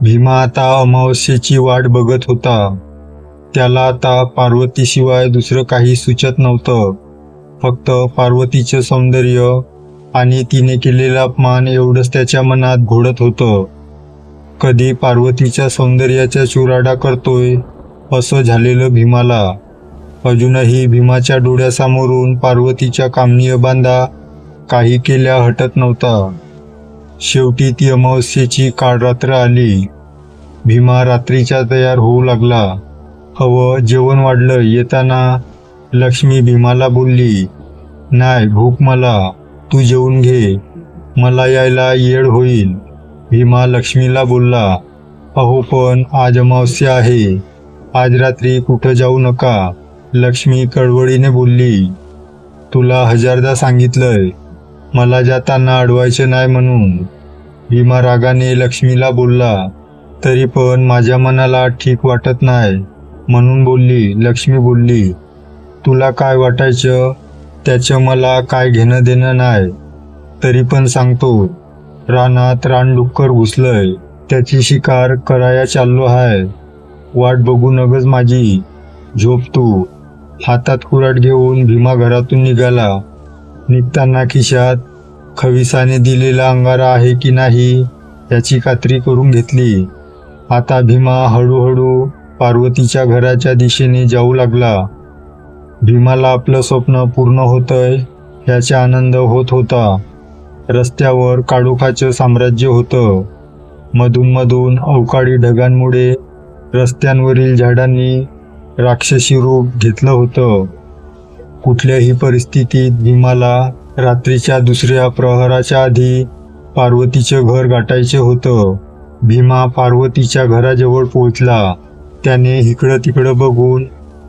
भीमा आता अमावस्येची वाट बघत होता. त्याला आता पार्वतीशिवाय दुसरं काही सुचत नव्हतं. फक्त पार्वतीचं सौंदर्य आणि तिने केलेला अपमान एवढंच त्याच्या मनात घोळत होतं. कधी पार्वतीच्या सौंदर्याचा चुराडा करतोय असं झालेलं भीमाला. अजूनही भीमाच्या डोळ्यासमोरून पार्वतीच्या कामनीय बांधा काही केल्या हटत नव्हता. शेवटी ती अमावस्येची काळ रात्र आली. भीमा रात्रीच्या तयार होऊ लागला. हवं जेवण वाढलं. येताना लक्ष्मी भीमाला बोलली, "नाही भूक मला, तू जेवून घे, मला यायला येळ होईल." भीमा लक्ष्मीला बोलला, "अहो पण आज अमावस्या आहे, आज रात्री कुठं जाऊ नका." लक्ष्मी कळवळीने बोलली, "तुला हजारदा सांगितलंय मला जाताना अडवायचं नाही म्हणून." भीमा रागाने लक्ष्मीला बोलला, "तरी पण माझ्या मनाला ठीक वाटत नाही म्हणून बोलली." लक्ष्मी बोलली, "तुला काय वाटायचं त्याचं मला काय घेणं देणं नाही. तरी पण सांगतो, रानात रानडुक्कर घुसलंय, त्याची शिकार कराया चाललो आहे. वाट बघू नगच माझी, झोप तू." हातात कुऱ्हाड घेऊन भीमा घरातून निघाला. निघताना खिशात खविसाने दिलेला अंगारा आहे की नाही याची खात्री करून घेतली. आता भीमा हळूहळू पार्वतीच्या घराच्या दिशेने जाऊ लागला. भीमाला आपलं स्वप्न पूर्ण होतंय याचा आनंद होत होता. रस्त्यावर काळोखाचं साम्राज्य होतं. मधून मधून अवकाळी ढगांमुळे रस्त्यांवरील झाडांनी राक्षसी रूप घेतलं होतं. कुठल्याही परिस्थितीत भीमाला रात्रीच्या दुसऱ्या प्रहराच्या आधी पार्वतीचं घर गाठायचं होतं. भीमा पार्वतीच्या घराजवळ पोहोचला. त्याने इकडं तिकडं बघून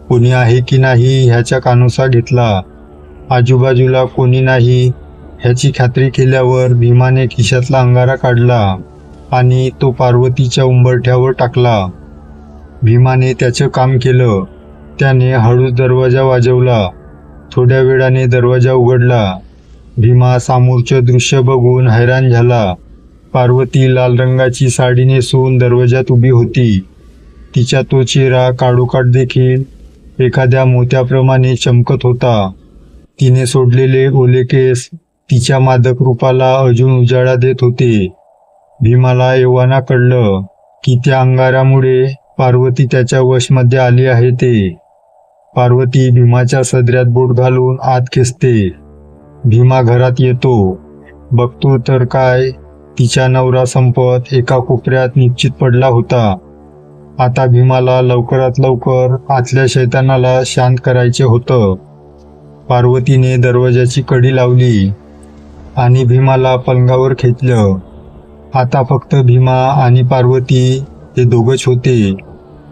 कोणी आहे की नाही ह्याचा कानोसा घेतला. आजूबाजूला कोणी नाही ह्याची खात्री केल्यावर भीमाने खिशातला अंगारा काढला आणि तो पार्वतीच्या उंबरठ्यावर टाकला. भीमाने त्याचं काम केलं. त्याने हळूच दरवाजा वाजवला. थोड्या वेळाने दरवाजा उघडला. भीमा समोरचं दृश्य बघून हैराण झाला. पार्वती लाल रंगाची साडी नेसून दरवाजात उभी होती. तिचा तो चेहरा काळोखात देखील एखाद्या मोत्याप्रमाणे चमकत होता. तिने सोडलेले ओले केस तिच्या मादक रूपाला अजून उजाळा देत होते. भीमाला एव्हाना कळलं की त्या अंगारामुळे पार्वती त्याच्या वशमध्ये आली आहे ते. पार्वती भीमाच्या सदऱ्यात बोट घालून आत खेचते. भीमा घरात येतो. बघतो तर काय, तिचा नवरा संपत एका कोपऱ्यात निश्चित पडला होता. आता भीमाला लवकरात लवकर आतल्या शैतानाला शांत करायचे होतं. पार्वतीने दरवाजाची कडी लावली आणि भीमाला पलंगावर खेचलं. आता फक्त भीमा आणि पार्वती हे दोघंच होते.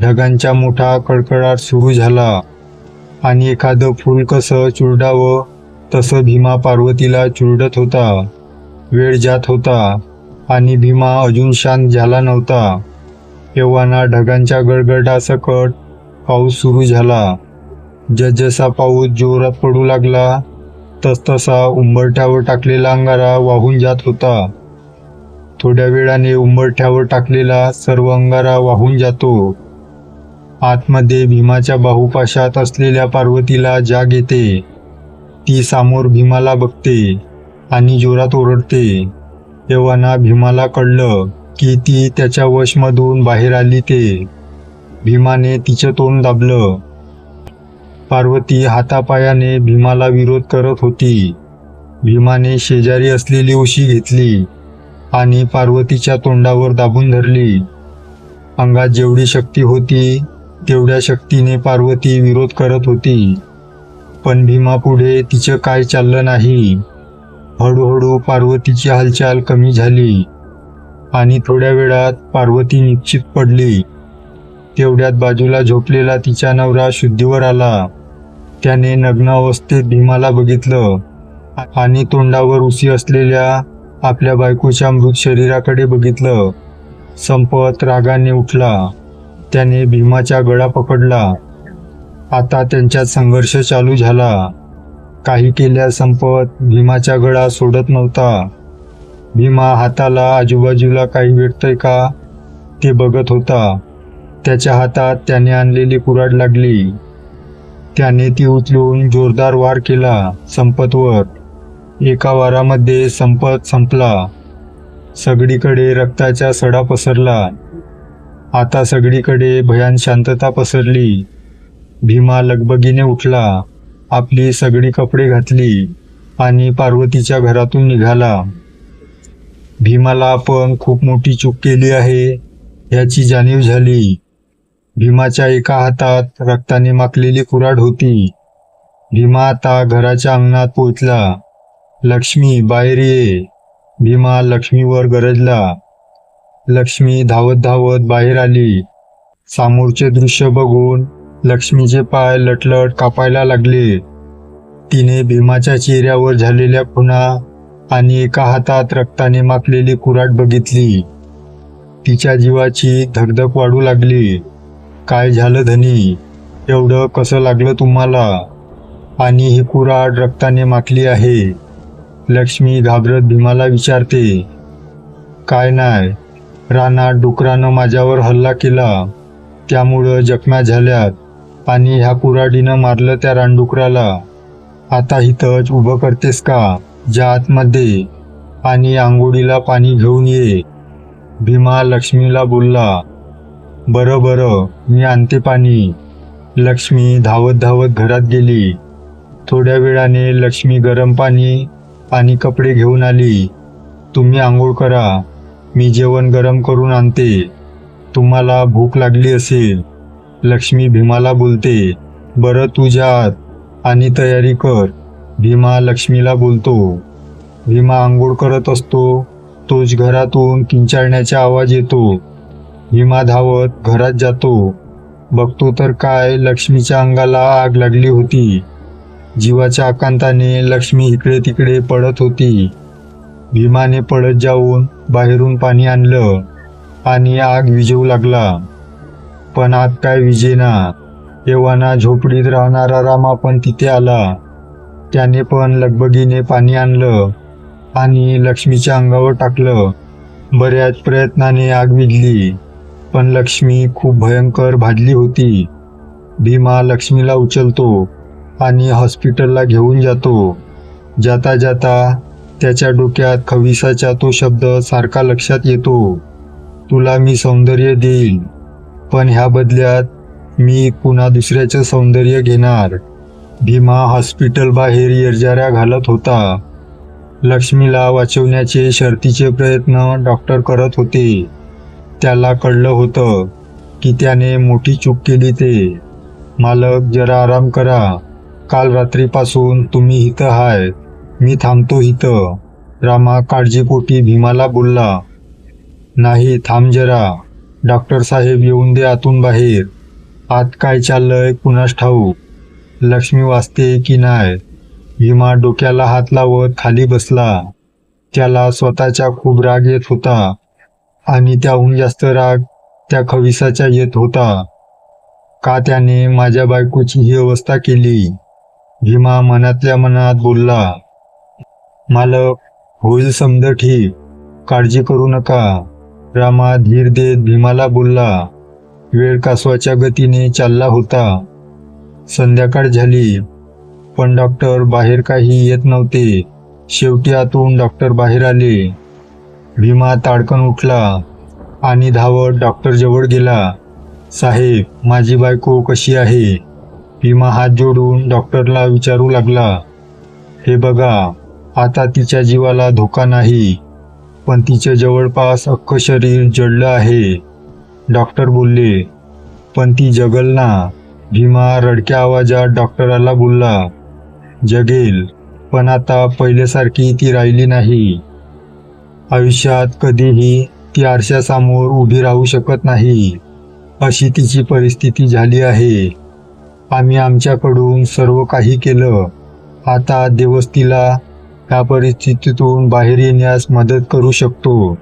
ढगांचा मोठा कडकडाट सुरू झाला आणि एखादं फूल कसं चुरडावं तसं भीमा पार्वतीला चुरडत होता. वेळ जात होता आणि भीमा अजून शांत झाला नव्हता. एव्हाना ढगांच्या गडगडासकट पाऊस सुरू झाला. जसजसा पाऊस जोरात पडू लागला तसतसा उंबरठ्यावर टाकलेला अंगारा वाहून जात होता. थोड्या वेळाने उंबरठ्यावर टाकलेला सर्व अंगारा वाहून जातो. आतमध्ये भीमाच्या बाहुपाशात असलेल्या पार्वतीला जाग येते. ती समोर भीमाला बघते आणि जोरात ओरडते. एव्हाना भीमाला कळलं की ती त्याच्या वशमधून बाहेर आली ते. भीमाने तिचं तोंड दाबलं. पार्वती हातापायाने भीमाला विरोध करत होती. भीमाने शेजारी असलेली उशी घेतली आणि पार्वतीच्या तोंडावर दाबून धरली. अंगात जेवढी शक्ती होती तेवढ्या शक्तीने पार्वती विरोध करत होती. पण भीमापुढे तिचं काय चाललं नाही. हळूहळू पार्वतीची हालचाल कमी झाली आणि थोड्या वेळात पार्वती निश्चित पडली. तेवढ्यात बाजूला झोपलेला तिचा नवरा शुद्धीवर आला. त्याने नग्न अवस्थेत भीमाला बघितलं आणि तोंडावर उशी असलेल्या आपल्या बायकोच्या मृत शरीराकडे बघितलं. संपत रागाने उठला. त्याने भीमाचा गळा पकडला. आता त्यांच्यात संघर्ष चालू झाला. काही केल्या संपत भीमाचा गळा सोडत नव्हता. भीमा हाताला आजूबाजूला काही भेटतंय का ते बघत होता. त्याच्या हातात त्याने आणलेली कुऱ्हाड लागली. त्याने ती उचलून जोरदार वार केला. संपतवर. एका वारामध्ये संपत संपला. सगळीकडे रक्ताचा सडा पसरला. आता सगळीकडे भयान शांतता पसरली. भीमा लगबगीने उठला. आपली सगळी कपडे घातली आणि पार्वतीच्या घरातून निघाला. भीमाला आपण खूप मोठी चूक केली आहे ह्याची जाणीव झाली. भीमाच्या एका हातात रक्ताने माखलेली कुऱ्हाड होती. भीमा आता घराच्या अंगणात पोहोचला. लक्ष्मी, बाहेर ये. भीमा लक्ष्मीवर गरजला. लक्ष्मी धावत धावत बाहेर आली. समोरचे दृश्य बघून लक्ष्मीचे पाय लटलट कापायला लागले. तिने भीमाच्या चेहऱ्यावर झालेल्या खुणा आणि एका हातात रक्ताने माखलेली कुऱ्हाड बघितली. तिच्या जीवाची धगधग वाढू लागली. काय झालं धनी? एवढं कसं लागलं तुम्हाला? आणि ही कुऱ्हाड रक्ताने माखली आहे. लक्ष्मी घाबरत भीमाला विचारते. काय नाही, रानात डुकरानं माझ्यावर हल्ला केला, त्यामुळं जखम्या झाल्यात आणि ह्या कुऱ्हाडीनं मारलं त्या रानडुकराला. आता इथंच उभं करतेस का? जा आतमध्ये आणि आंघोळीला पाणी घेऊन ये. भीमा लक्ष्मीला बोलला. बरं बरं, मी आणते पाणी. लक्ष्मी धावत धावत घरात गेली. थोड्या वेळाने लक्ष्मी गरम पाणी आणि कपडे घेऊन आली. तुम्ही आंघोळ करा, मी जेवण गरम करून आणते. तुम्हाला भूक लागली असेल. लक्ष्मी भीमाला बोलते. बरं तू जा आत आणि तयारी कर. भीमा लक्ष्मीला बोलतो. भीमा आंघोळ करत असतो तोच घरातून किंचाळण्याचा आवाज येतो. भीमा धावत घरात जातो. बघतो तर काय, लक्ष्मीच्या अंगाला आग लागली होती. जीवाच्या आकांताने लक्ष्मी इकडे तिकडे पडत होती. भीमाने पळत जाऊन बाहेरून पाणी आणलं आणि आग विझवू लागला. पण आग काय विझेना. एव्हाना झोपडीत राहणारा रामा पण तिथे आला. त्याने पण लगबगीने पाणी आणलं आणि लक्ष्मीच्या अंगावर टाकलं. बऱ्याच प्रयत्नाने आग विझली, पण लक्ष्मी खूप भयंकर भाजली होती. भीमा लक्ष्मीला उचलतो आणि हॉस्पिटलला घेऊन जातो. जाता जाता त्याच्या डोक्यात खविसाचा तो शब्द सारखा लक्षात येतो. तुला मी सौंदर्य देईल, पण ह्या बदल्यात मी पुन्हा दुसऱ्याचं सौंदर्य घेणार. भीमा हॉस्पिटल बाहेर येरझाऱ्या घालत होता. लक्ष्मीला वाचवण्याचे शर्थीचे प्रयत्न डॉक्टर करत होते. त्याला कळलं होतं की त्याने मोठी चूक केली ते. मालक, जरा आराम करा. काल रात्रीपासून तुम्ही इथं हाय, मी थांबतो इथं. रामा काळजीपोटी भीमाला बोलला. नाही, थांब जरा. डॉक्टर साहेब येऊन दे आतून बाहेर. आत काय चाललंय कुणास ठाऊक. लक्ष्मी वाचते की नाही. भीमा डोक्याला हात लावत खाली बसला. त्याला स्वतःचा खूप राग येत होता आणि त्याहून जास्त राग त्या खविसाचा येत होता. का त्याने माझ्या बायकोची ही अवस्था केली? भीमा मनातल्या मनात बोलला. मालक, होईल समज ठीक, काळजी करू नका. रामा धीर देत भीमाला बोलला. वेळ कासवाच्या गतीने चालला होता. संध्याकाळ झाली, पण डॉक्टर बाहेर काही येत नव्हते. शेवटी आतून डॉक्टर बाहेर आले. भीमा ताडकन उठला आणि धावत डॉक्टरजवळ गेला. साहेब, माझी बायको कशी आहे? भीमा हात जोडून डॉक्टरला विचारू लागला. हे बघा, आता तिच्या जीवाला धोका नाही, पण तिचे जवळपास अख्खं शरीर जळलं आहे. डॉक्टर बोलले. पण ती जगल ना? भीमा रडक्या आवाजात डॉक्टराला बोलला. जगेल, पण आता पहिल्यासारखी ती राहिली नाही. आयुष्यात कधीही ती आरशासमोर उभी राहू शकत नाही, अशी तिची परिस्थिती झाली आहे. आम्ही आमच्याकडून सर्व काही केलं. आता देवच तिला या परिस्थितीतून बाहेर येण्यास मदत करू शकतो.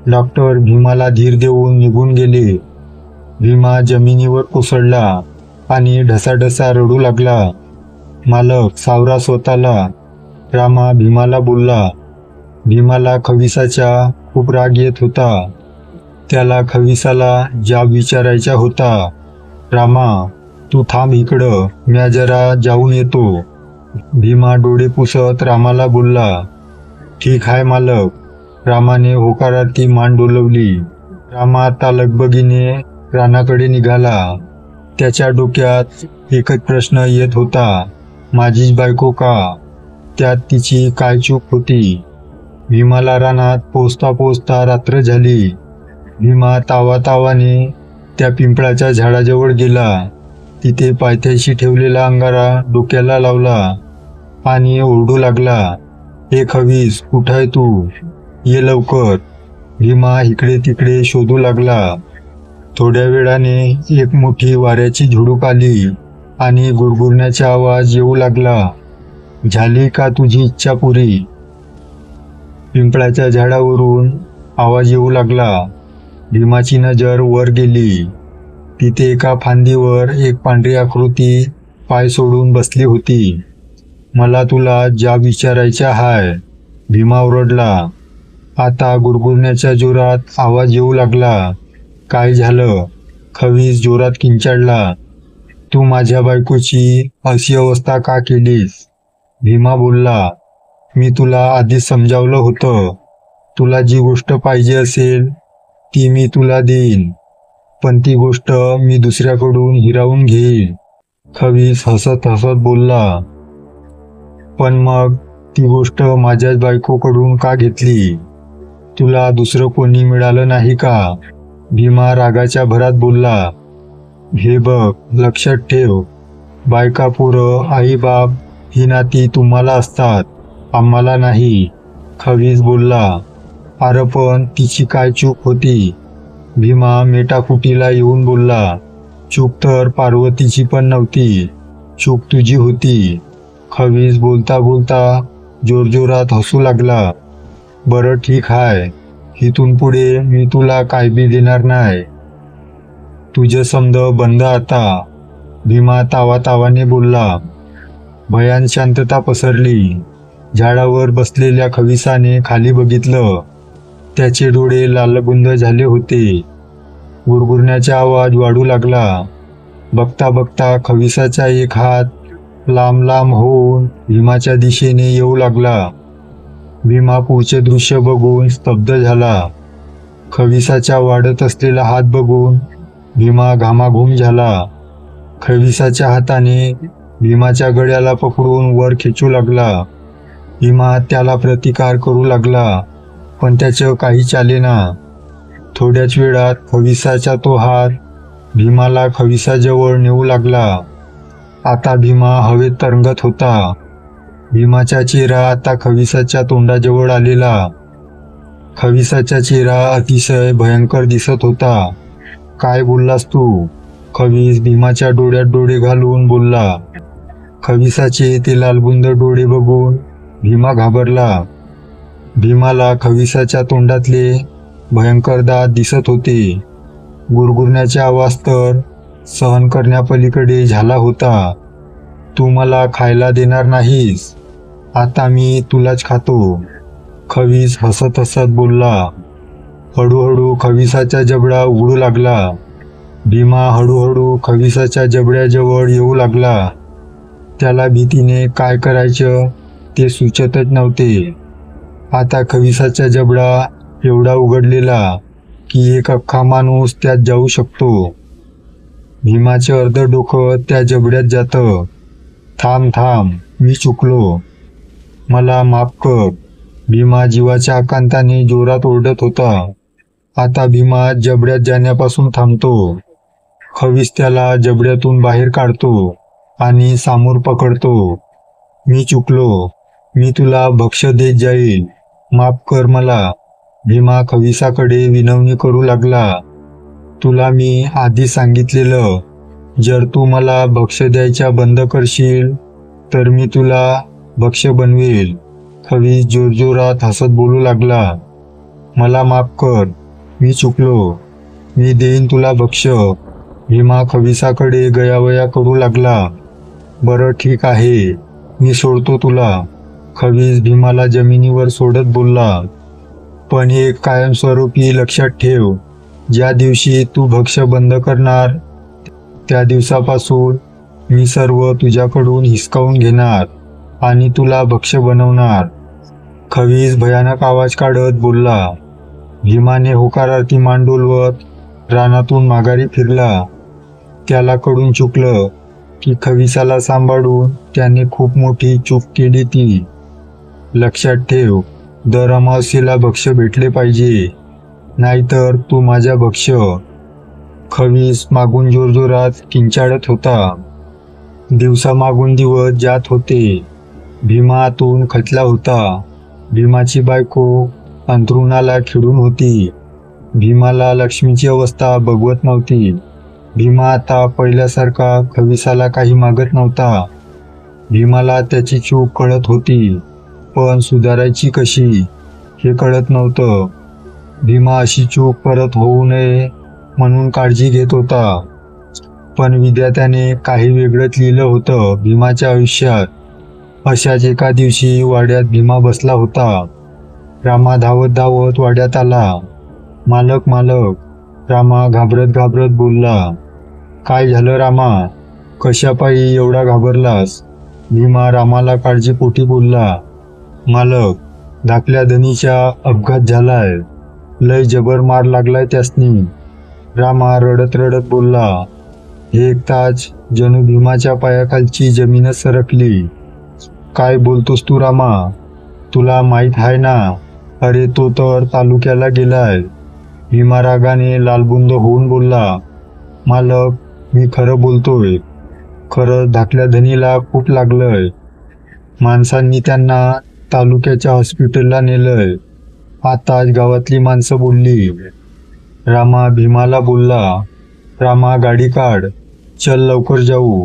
डॉक्टर भीमाला धीर देऊन निघून गेले. भीमा जमिनीवर कोसळला आणि ढसाढसा रडू लागला. मालक, सावरा स्वतःला. रामा भीमाला बोलला. भीमाला खविसाचा खूप राग येत होता. त्याला खविसाला जाब विचारायचा होता. रामा, तू थांब इकडं, म्या जरा जाऊन येतो. भीमा डोळे पुसत रामाला बोलला. ठीक आहे मालक. रामाने होकारार्थी मान डोलवली. रामा आता लगबगीने रानाकडे निघाला. त्याच्या डोक्यात एकच प्रश्न येत होता, माझीच बायको का? त्यात तिची काय चूक होती? भीमाला रानात पोचता पोचता रात्र झाली. भीमा तावातावाने त्या पिंपळाच्या झाडाजवळ गेला. तिथे पायथ्याशी ठेवलेला अंगारा डोक्याला लावला आणि ओरडू लागला, हे खवीस, कुठं आहे तू? ये लवकर. भीमा इकडे तिकडे शोधू लागला. थोड्या वेळाने एक मोठी वाऱ्याची झुळूक आली आणि गुरगुरण्याचा आवाज येऊ लागला. झाली का तुझी इच्छा पुरी? पिंपळाच्या झाडावरून आवाज येऊ लागला. भीमाची नजर वर गेली. तिथे एका फांदीवर एक पांढरी आकृती पाय सोडून बसली होती. मला तुला जाब विचारायचा हाय, भीमा ओरडला. आता गुरगुरण्याच्या जोरात आवाज येऊ लागला. काय झालं? खवीस जोरात किंचाळला. तू माझ्या बायकोची अशी अवस्था का केलीस? भीमा बोलला, मी तुला आधीच समजावलं होतं. तुला जी गोष्ट पाहिजे असेल ती मी तुला देईन, पण ती गोष्ट मी दुसऱ्याकडून हिरावून घेईन. खवीस हसत हसत बोलला. पण मग ती गोष्ट माझ्याच बायकोकडून का घेतली? तुला दुसरं कोणी मिळालं नाही का? भीमा रागाच्या भरात बोलला. हे बघ, लक्षात ठेव, बायका, पोरं, आई बाप ही नाती तुम्हाला असतात, आम्हाला नाही. खवीस बोलला. अरे पण तिची काय चूक होती? भीमा मेटाकुटीला येऊन बोलला. चूक तर पार्वतीची पण नव्हती, चूक तुझी होती. खवीस बोलता बोलता जोरजोरात हसू लागला. बरं ठीक आहे, इथून पुढे मी तुला काय बी देणार नाही. तुझे समद बंद आता. भीमा तावातावाने बोलला. भयान शांतता पसरली. झाडावर बसलेल्या खविसाने खाली बघितलं. त्याचे डोळे लालबुंद झाले होते. गुरगुरण्याचा आवाज वाढू लागला. बघता बघता खविसाचा एक हात लांब लांब होऊन भीमाच्या दिशेने येऊ लागला. भीमा पुढचे दृश्य बघून स्तब्ध झाला. खविसाचा वाढत असलेला हात बघून भीमा घामाघूम झाला. खविसाच्या हाताने भीमाच्या गळ्याला पकडून वर खेचू लागला. भीमा त्याला प्रतिकार करू लागला, पण त्याचं काही चालेना. थोड्याच वेळात खविसाचा तो हात भीमाला खविसाजवळ नेऊ लागला. आता भीमा हवेत तरंगत होता. भीमाचा चेहरा आता खविसाच्या तोंडाजवळ आलेला. खविसाचा चेहरा अतिशय भयंकर दिसत होता. काय बोललास तू? खवीस भीमाच्या डोळ्यात डोळे घालून बोलला. खविसाचे ते लालबुंद डोळे बघून भीमा घाबरला. भीमाला खविसाच्या तोंडातले भयंकर दात दिसत होते. गुरगुरण्याचा आवाज तर सहन करण्यापलीकडे झाला होता. तू मला खायला देणार नाहीस, आता मी तुलाच खातो. खवीस हसत हसत बोलला. हळूहळू खविसाचा जबडा उघडू लागला. भीमा हळूहळू खविसाच्या जबड्याजवळ येऊ लागला. त्याला भीतीने काय करायचं ते सुचतच नव्हते. आता खविसाचा जबडा एवढा उघडलेला की एक अख्खा माणूस त्यात जाऊ शकतो. भीमाचं अर्ध डोकं त्या जबड्यात जातं. थांब थांब, मी चुकलो, मला माफ कर. भीमा जीवाच्या आकांताने जोरात ओरडत होता. आता भीमा जबड्यात जाण्यापासून थांबतो. खवीस त्याला जबड्यातून बाहेर काढतो आणि सामोर पकडतो. मी चुकलो, मी तुला भक्ष्य देत जाईल, माफ कर मला. भीमा खविसाकडे विनवणी करू लागला. तुला मी आधी सांगितलेलं, जर तू मला भक्ष्य द्यायच्या बंद करशील तर मी तुला भक्ष्य बनवेल. खवीस जोरजोरात हसत बोलू लागला. मला माफ कर, मी चुकलो, मी देईन तुला भक्ष्य. भीमा खविसाकडे गयावया करू लागला. बरं ठीक आहे, मी सोडतो तुला. खवीस भीमाला जमिनीवर सोडत बोलला. पण एक कायमस्वरूपी लक्षात ठेव, ज्या दिवशी तू भक्ष्य बंद करणार त्या दिवसापासून मी सर्व तुझ्याकडून हिसकावून घेणार आणि तुला भक्ष्य बनवणार. खवीस भयानक आवाज काढत बोलला. भीमाने होकारार्थी मान डोलवत रानातून माघारी फिरला. त्याला कळून चुकलं की खविसाला सांभाळून त्याने खूप मोठी चूक केली ती. लक्षात ठेव, दर अमावस्येला भक्ष्य भेटले पाहिजे, नाहीतर तू माझ्या भक्ष्य. खवीस मागून जोरजोरात किंचाळत होता. दिवसामागून दिवस जात होते. भीमा आतून खचला होता. भीमाची बायको अंथरुणाला खिळून होती. भीमाला लक्ष्मीची अवस्था बघवत नव्हती. भीमा आता पहिल्यासारखा खविसाला काही मागत नव्हता. भीमाला त्याची चूक कळत होती, पण सुधारायची कशी हे कळत नव्हतं. भीमा अशी चूक परत होऊ नये म्हणून काळजी घेत होता. पण विधात्याने काही वेगळंच लिहिलं होतं भीमाच्या आयुष्यात. अशाच एका दिवशी वाड्यात भीमा बसला होता. रामा धावत धावत वाड्यात आला. मालक मालक, रामा घाबरत घाबरत बोलला. काय झालं रामा, कशापायी एवढा घाबरलास? भीमा रामाला काळजीपोटी बोलला. मालक, धाकल्या धनीच्या अपघात झालाय, लय जबर मार लागलाय त्यासनी. रामा रडत रडत बोलला. हे ऐकताच जणू भीमाच्या पायाखालची जमीनच सरकली. काय बोलतोस तू रामा, तुला माहीत आहे ना, अरे तो तर तालुक्याला गेलाय. भीमा रागाने लालबुंद होऊन बोलला. मालक, मी खरं बोलतोय, खरं धाकल्या धनीला खूप लागलंय. माणसांनी त्यांना तालुक्याच्या हॉस्पिटलला नेलंय, आताच गावातली माणसं बोलली. रामा भीमाला बोलला. रामा गाडी काढ, चल लवकर जाऊ.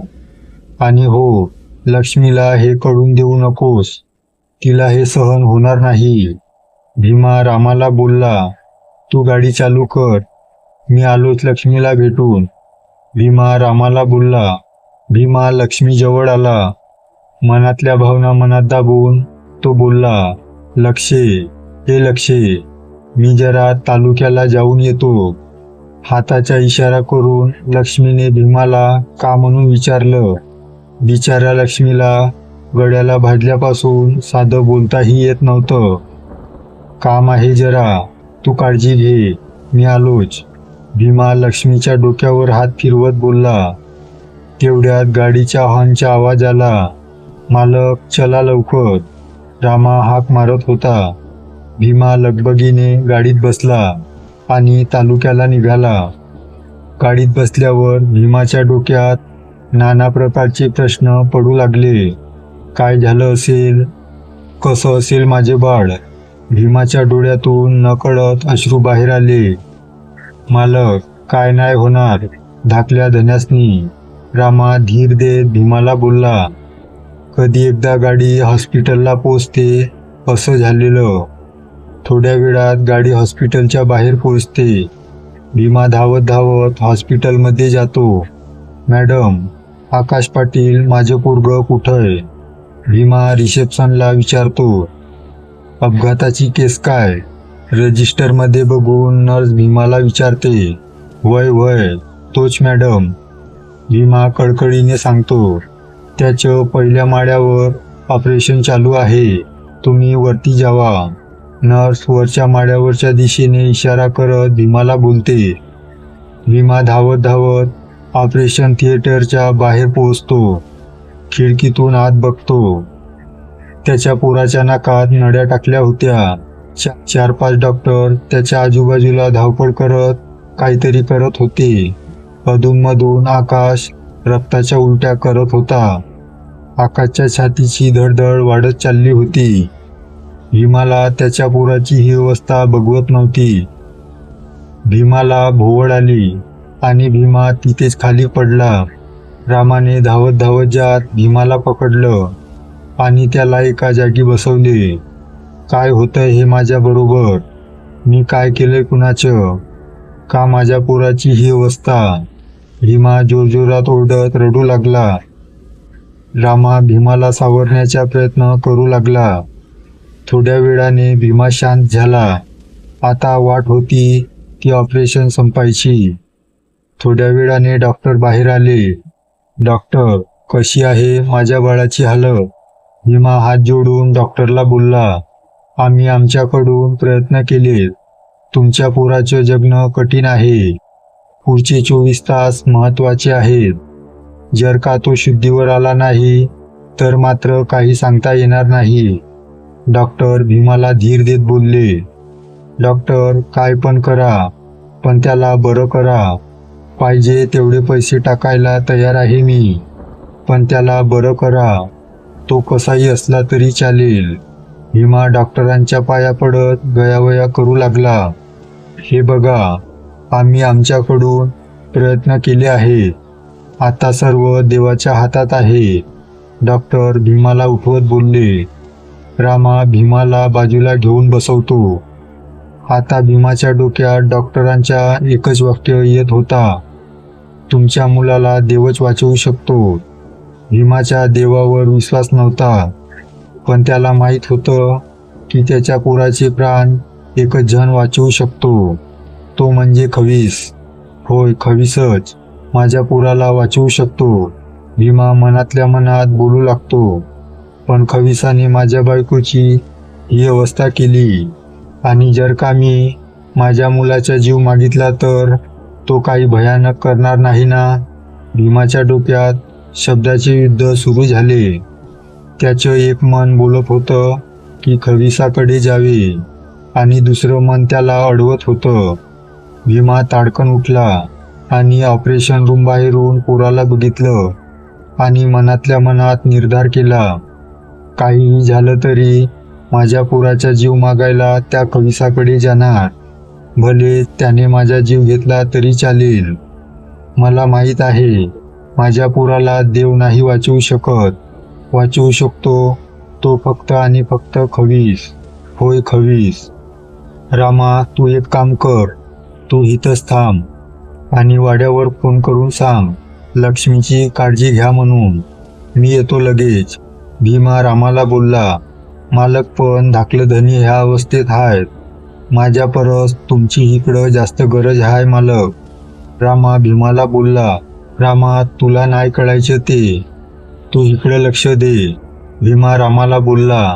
आणि हो, लक्ष्मीला हे कळून देऊ नकोस, तिला हे सहन होणार नाही. भीमा रामाला बोलला. तू गाडी चालू कर, मी आलोच लक्ष्मीला भेटून. भीमा रामाला बोलला. भीमा लक्ष्मी जवळ आला. मनातल्या भावना मनात दाबून तो बोलला. लक्षे, हे लक्षे, मी जरा तालुक्याला जाऊन येतो. हाताचा इशारा करून लक्ष्मीने भीमाला का म्हणून विचारलं. बिचाऱ्या लक्ष्मीला गड्याला भाजल्यापासून साधं बोलताही येत नव्हतं. काम आहे जरा, तू काळजी घे, मी आलोच. भीमा लक्ष्मीच्या डोक्यावर हात फिरवत बोलला. तेवढ्यात गाडीच्या हॉर्नचा आवाज आला. मालक, चला लवकर, रामा हाक मारत होता. भीमा लगबगीने गाडीत बसला आणि तालुक्याला निघाला. गाडीत बसल्यावर भीमाच्या डोक्यात नाना प्रकारचे प्रश्न पडू लागले. काय झालं असेल, कसं असेल माझे बाळ? भीमाच्या डोळ्यातून नकळत अश्रू बाहेर आले. मालक, काय नाही होणार, धाकल्या धन्यासनी, रामा धीर देत भीमाला बोलला. कधी एकदा गाडी हॉस्पिटलला पोचते असं झालेलं. थोड्या वेळात गाडी हॉस्पिटलच्या बाहेर पोचते. भीमा धावत धावत हॉस्पिटलमध्ये जातो. मॅडम, आकाश पाटील माझं पोरगं कुठं आहे? भीमा रिसेप्शनला विचारतो. अपघाताची केस काय? रजिस्टरमध्ये बघून नर्स भीमाला विचारते. वय वय, तोच मॅडम, भीमा कळकळीने सांगतो. त्याचं पहिल्या माळ्यावर ऑपरेशन चालू आहे, तुम्ही वरती जावा. नर्स वरच्या माळ्यावरच्या दिशेने इशारा करत भीमाला बोलते. भीमा धावत धावत ऑपरेशन थिएटरच्या बाहेर पोहोचतो. खिडकीतून आत बघतो. त्याच्या पोराच्या नाकात नळ्या टाकल्या होत्या. 4-5 डॉक्टर त्याच्या आजूबाजूला धावपळ करत काहीतरी करत होते. अधूनमधून आकाश रक्ताच्या उलट्या करत होता. आकाशच्या छातीची धडधड वाढत चालली होती. भीमाला त्याच्या पोराची ही अवस्था बघवत नव्हती. भीमाला भोवळ आली आणि भीमा तिथेच खाली पडला. रामाने धावत धावत जात भीमाला पकडलं आणि त्याला एका जागी बसवले. काय होतंय हे माझ्या बरोबर? मी काय केलंय कुणाचं? का माझ्या पोराची ही अवस्था? भीमा जोरजोरात ओरडत रडू लागला. रामा भीमाला सावरण्याचा प्रयत्न करू लागला. थोड्या वेळाने भीमा शांत झाला. आता वाट होती ती ऑपरेशन संपायची. थोड्या वेळाने डॉक्टर बाहेर आले. डॉक्टर, कशी आहे माझ्या बाळाची हालत? भीमा हात जोडून डॉक्टरला बोलला, आम्ही आमच्याकडून प्रयत्न केले. तुमच्या पोराचं जगणं कठीण आहे. पुढचे 24 तास महत्त्वाचे आहेत. जर का तो शुद्धीवर आला नाही तर मात्र काही सांगता येणार नाही. डॉक्टर भीमाला धीर देत बोलले. डॉक्टर, काय पण करा, पण त्याला बरं करा. पाहिजे तेवढे पैसे टाकायला तयार आहे मी, पण त्याला बरं करा. तो कसाही असला तरी चालेल. भीमा डॉक्टरांच्या पाया पडत गयावया करू लागला. हे बघा, आम्ही आमच्याकडून प्रयत्न केले आहेत. आता सर्व देवाच्या हातात आहे. डॉक्टर भीमाला उठवत बोलले. रामा भीमाला बाजूला घेऊन बसवतो. आता भीमाच्या डोक्यात डॉक्टरांच्या एकच वाक्य येत होता, तुमच्या मुलाला देवच वाचवू शकतो. भीमाच्या देवावर विश्वास नव्हता, पण त्याला माहीत होतं की त्याच्या पोराचे प्राण एकच जण वाचवू शकतो, तो म्हणजे खवीस. होय, खवीसच माझ्या पोराला वाचवू शकतो. भीमा मनातल्या मनात बोलू लागतो. पण खवीसाने माझ्या बायकोची ही अवस्था केली, आणि जर का मी माझ्या मुलाचा जीव मागितला तर तो काही भयानक करणार नाही ना? भीमाच्या डोक्यात शब्दाचे युद्ध सुरू झाले. त्याचं एक मन बोलत होतं की खवीसाकडे जावे, आणि दुसरं मन त्याला अडवत होतं. भीमा ताडकन उठला आणि ऑपरेशन रूम बाहेरून पोराला बघितलं आणि मनातल्या मनात निर्धार केला, काहीही झालं तरी माझ्या पोराचा जीव मागायला त्या खवीसाकडे जाणार. भले त्याने माझा जीव घेतला तरी चालेल. मला माहीत आहे माझ्या पोराला देव नाही वाचवू शकत. वाचवू शकतो तो फक्त आणि फक्त खवीस. होय, खवीस. रामा, तू एक काम कर, तू इथंच थांब आणि वाड्यावर फोन करून सांग लक्ष्मीची काळजी घ्या म्हणून. मी येतो लगेच. भीमा रामाला बोलला. मालक पण धाकलं धनी ह्या अवस्थेत आहेत. माझ्या परस तुमची इकडं जास्त गरज आहे मालक. रामा भीमाला बोलला. रामा, तुला नाही कळायचं ते, तू इकडे लक्ष दे. भीमा रामाला बोलला.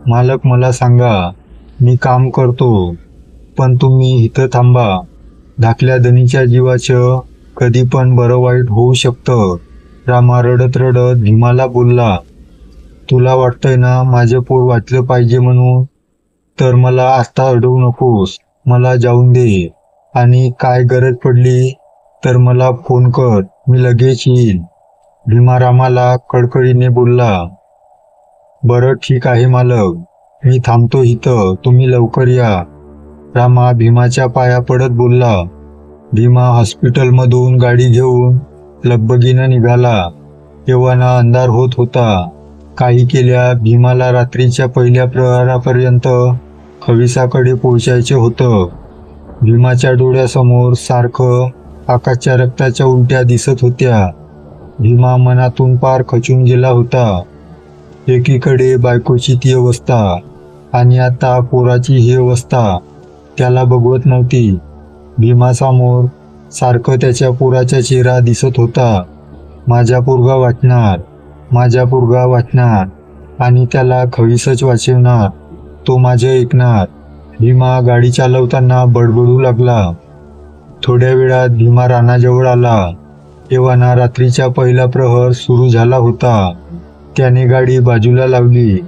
मालक, मला सांगा, मी काम करतो, पण तुम्ही इथं थांबा. धाकल्या धनीच्या जीवाचं कधी पण बरं वाईट होऊ शकतं. रामा रडत रडत भीमाला बोलला. तुला वाटतंय ना माझे पोर वाचलं पाहिजे म्हणून, तर मला आस्था अडवू नकोस. मला जाऊन दे, आणि काय गरज पडली तर मला फोन कर, मी लगेच येईल. भीमा रामाला कडकडीने बोलला. बरं, ठीक आहे मालक, मी थांबतो इथं, तुम्ही लवकर या. रामा भीमाच्या पाया पडत बोलला. भीमा हॉस्पिटलमधून गाडी घेऊन लगबगीनं निघाला. एव्हाना अंधार होत होता. काही केल्या भीमाला रात्रीच्या पहिल्या प्रहरापर्यंत खवीसाकडे पोहोचायचे होतं. भीमाच्या डोळ्यासमोर सारखं आकाशच्या रक्ताच्या उलट्या दिसत होत्या. भीमा मनातून पार खचून गेला होता. एकीकडे बायकोची ती अवस्था, आणि आता पोराची ही अवस्था त्याला बघवत नव्हती. भीमासमोर सारखं त्याच्या पोराचा चेहरा दिसत होता. माझा पोरगा वाचणार, माझा पोरगा वाचणार, आणि त्याला खवीसच वाचवणार, तो माझं ऐकणार. भीमा गाडी चालवताना बडबडू लागला. थोड्या वेळात भीमा रानाजवळ आला. एव्हाना रात्रीचा पहिला प्रहर सुरू झाला होता. त्याने गाडी बाजूला लावली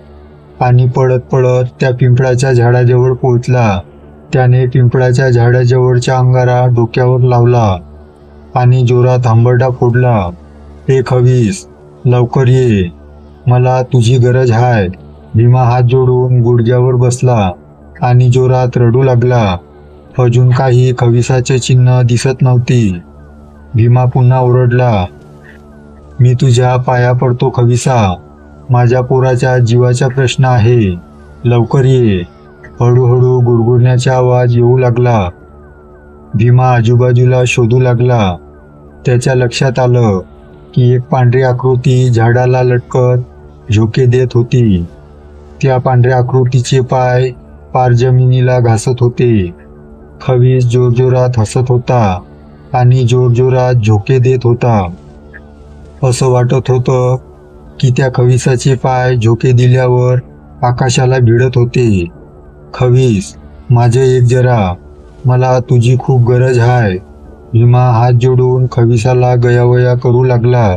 आणि पळत पळत त्या पिंपळाच्या झाडाजवळ पोहोचला. त्याने पिंपळाच्या झाडाजवळचा अंगारा डोक्यावर लावला आणि जोरात हंबरडा फोडला. हे खवीस, लवकर ये, मला तुझी गरज आहे. भीमा हात जोडून गुडघ्यावर बसला आणि जोरात रडू लागला. अजून काही खवीसाचे चिन्ह दिसत नव्हती. भीमा पुन्हा ओरडला. मी तुझ्या पाया पडतो खवीसा, माझ्या पोराच्या जीवाचा प्रश्न आहे, लवकर ये. हळूहळू गुरगुरण्याचा आवाज येऊ लागला. भीमा आजूबाजूला शोधू लागला. त्याच्या लक्षात आलं की एक पांढरी आकृती झाडाला लटकत झोके देत होती. त्या पांढऱ्या आकृतीचे पाय पार जमिनीला घासत होते. खवीस जोरजोरात हसत होता आणि जोरजोरात झोके देत होता. असं वाटत होतं की त्या खविसाचे पाय झोके दिल्यावर आकाशाला भिडत होते. खवीस, माझे एक जरा, मला तुझी खूप गरज आहे. भीमा हात जोडून खविसाला गयावया करू लागला.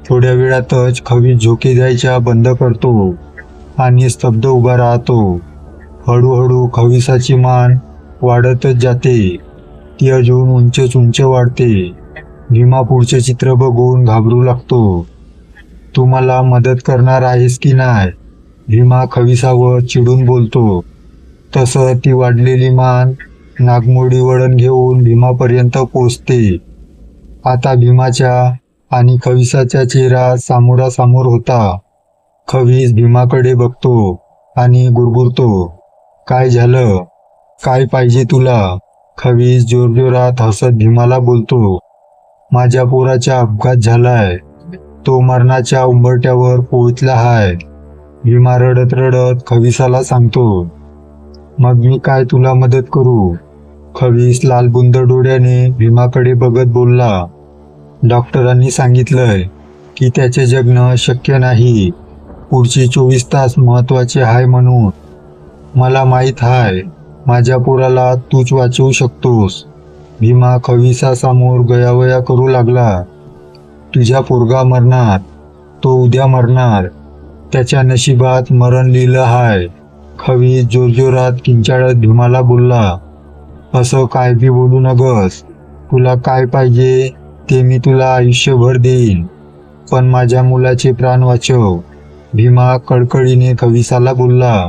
थोड्या वेळातच खवीस झोके द्यायच्या बंद करतो आणि स्तब्ध उभा राहतो. हळूहळू खविसाची मान वाढतच जाते. ती अजून उंचच उंच वाढते. भीमा पुढचे चित्र बघून घाबरू लागतो. तू मला मदत करणार आहेस की नाही? भीमा खविसावर चिडून बोलतो. तसं ती वाढलेली मान नागमोडी वळण घेऊन भीमापर्यंत पोचते. आता भीमाच्या आणि खविसाचा चेहरा सामोरासमोर होता. खवीस भीमाकडे बघतो आणि गुरगुरतो, काय झालं? काय पाहिजे तुला? खवीस जोरजोरात हसत भीमाला बोलतो, माझ्या पोराचा अपघात झालाय. तो मरणाच्या उंबरठ्यावर पोहोचला आहे. भीमा रडत रडत खविसाला सांगतो. मग मी काय तुला मदत करू? खवीस लालबुंद डोळ्याने भीमाकडे बघत बोलला. डॉक्टरांनी सांगितलंय की त्याचे जगणं शक्य नाही. पुढचे 24 तास महत्वाचे आहे म्हणून. मला माहीत आहे माझ्या पोराला तूच वाचवू शकतोस. भीमा खविसासमोर गयावया करू लागला. तुझा पोरगा मरणार. तो उद्या मरणार. त्याच्या नशिबात मरण लिहिलं आहे. खवीस जोरजोरात किंचाळत भीमाला बोलला. असं काय बी बोलू नगस. तुला काय पाहिजे ते मी तुला आयुष्यभर देईन, पण माझ्या मुलाचे प्राण वाचव. भीमा कळकळीने खविसाला बोलला.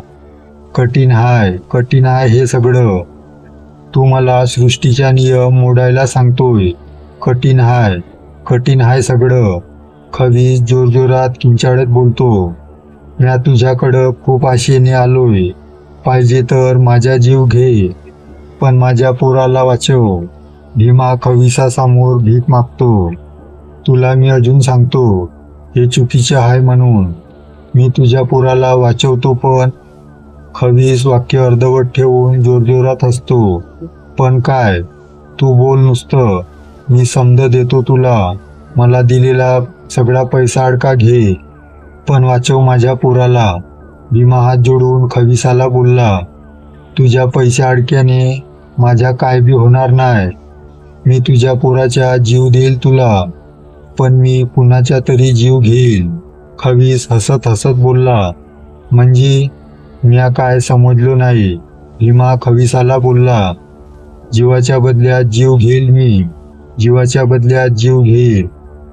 कठीण आहे हे सगळं. तू मला सृष्टीचा नियम मोडायला सांगतोय. कठीण आहे सगळं. खवीस जोरजोरात किंचाळत बोलतो. म्या तुझ्याकडं खूप आशेने आलोय. पाहिजे तर माझा जीव घे, पण माझ्या पोराला वाचव. भीमा खविसासमोर भीक मागतो. तुला मी अजून सांगतो, हे चुकीचे आहे म्हणून. मी तुझ्या पोराला वाचवतो पण. खवीस वाक्य अर्धवट ठेवून जोरजोरात हसतो. पण काय? तू बोल नुसतं. मी समज देतो तुला. मला दिलेला सगळा पैसा अडका घे, पण वाचव माझ्या पोराला. भीमा हात जोडून खविसाला बोलला. तुझ्या पैसा अडक्याने माझ्या काय बी होणार नाही. मी तुझ्या पोराचा जीव देईल तुला, पण मी कुणाचा तरी जीव घेईल. खवीस हसत हसत बोलला. म्हणजे? म्या काय समजलो नाही. भीमा खविसाला बोलला. जीवाच्या बदल्यात जीव घेईल मी. जीवाच्या बदल्यात जीव घेईल.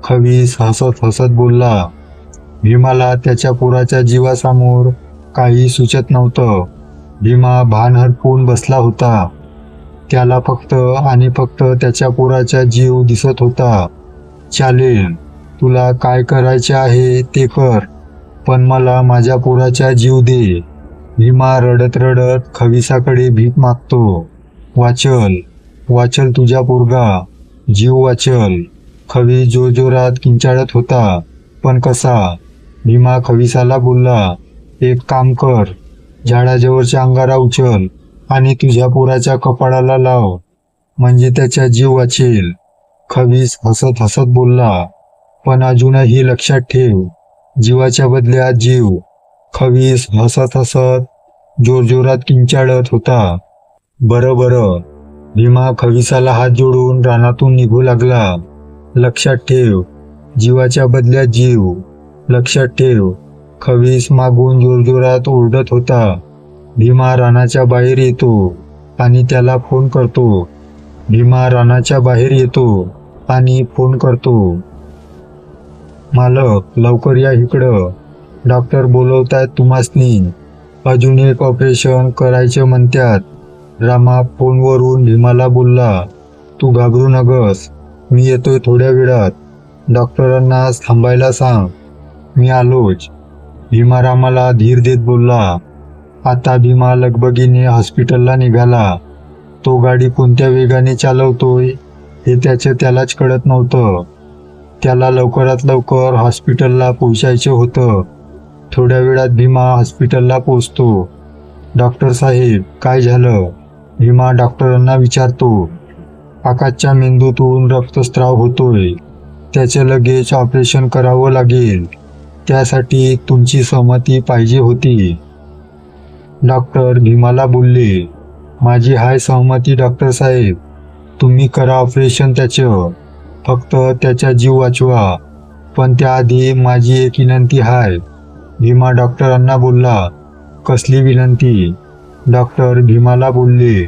खवीस हसत हसत बोलला. भीमाला त्याच्या पोराच्या जीवासमोर काही सुचत नव्हतं. भीमा भान हरपून बसला होता. त्याला फक्त आणि फक्त त्याच्या पोराचा जीव दिसत होता. चालेल, तुला काय करायचे आहे ते कर, पण मला माझ्या पोराचा जीव दे. भीमा रडत रडत खविसाकडे भीक मागतो. वाचल तुझा पोरगा. जीव वाचल. खवीस जोरजोरात किंचाळत होता. पण कसा? भीमा खविसाला बोलला. एक काम कर, झाडाजवळच्या अंगारा उचल आणि तुझ्या पोराच्या कपाळाला लाव, म्हणजे त्याचा जीव वाचेल. खवीस हसत हसत बोलला. पण अजूनही लक्षात ठेव, जीवाच्या बदल्यात जीव. खवीस हसत हसत जोरजोरात किंचाळत होता. बरं. भीमा खविसाला हात जोडून रानातून निघू लागला. लक्षात ठेव, जीवाच्या बदल्यात जीव. लक्षात ठेव. खवीस मागून जोरजोरात ओरडत होता. भीमा रानाच्या बाहेर येतो आणि त्याला फोन करतो. भीमा रानाच्या बाहेर येतो आणि फोन करतो. मालक, लवकर या इकडं. डॉक्टर बोलवतायत तुम्हासनी. अजून एक ऑपरेशन करायचे म्हणतात. रामा फोनवरून भीमाला बोलला. तू घाबरू नगस. मी येतोय थोड्या वेळात. डॉक्टरांना थांबायला सांग. मी आलोच. भीमा रामाला धीर देत बोलला. आता भीमा लगबगीने हॉस्पिटलला निघाला. तो गाडी कोणत्या वेगाने चालवतोय हे त्यालाच कळत नव्हतं. त्याला लवकरात लवकर हॉस्पिटलला पोहोचायचे होतं. थोड्या वेळात भीमा हॉस्पिटलला पोहोचतो. डॉक्टर साहेब, काय झालं? भीमा डॉक्टरांना विचारतो. आकाशच्या मेंदूतून रक्तस्राव होतोय. त्याचे लगेच ऑपरेशन करावं लागेल. त्यासाठी तुमची सहमती पाहिजे होती. डॉक्टर भीमाला बोलले, माझी हाय सहमती डॉक्टर साहेब. तुम्ही करा ऑपरेशन त्याचं. फक्त त्याचा जीव वाचवा. पण त्याआधी माझी एक विनंती आहे. भीमा डॉक्टरांना बोलला. कसली विनंती? डॉक्टर भीमाला बोलले,